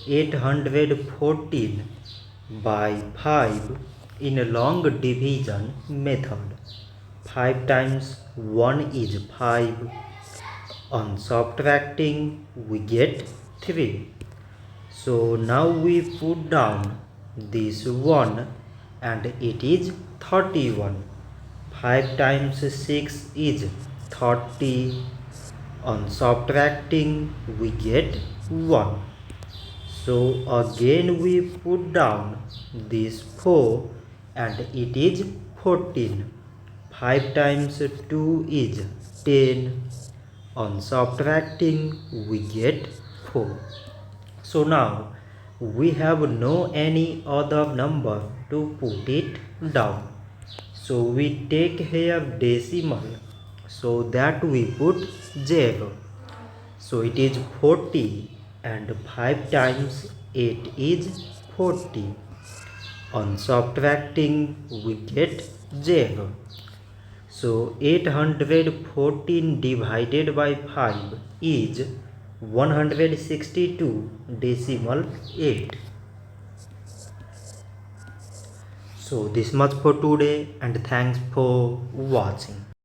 814 by 5 in a long division method. 5 times 1 is 5. On subtracting we get 3. So now we put down this 1 and it is 31. 5 times 6 is 30. On subtracting we get 1. So again we put down this 4 and it is 14. 5 times 2 is 10. On subtracting we get 4. So now we have no any other number to put it down. So we take here decimal, so that we put 0. So it is 40 and 5 times 8 is 40. On subtracting we get 0. So 814 divided by 5 is 162 decimal 8. So this much for today and thanks for watching.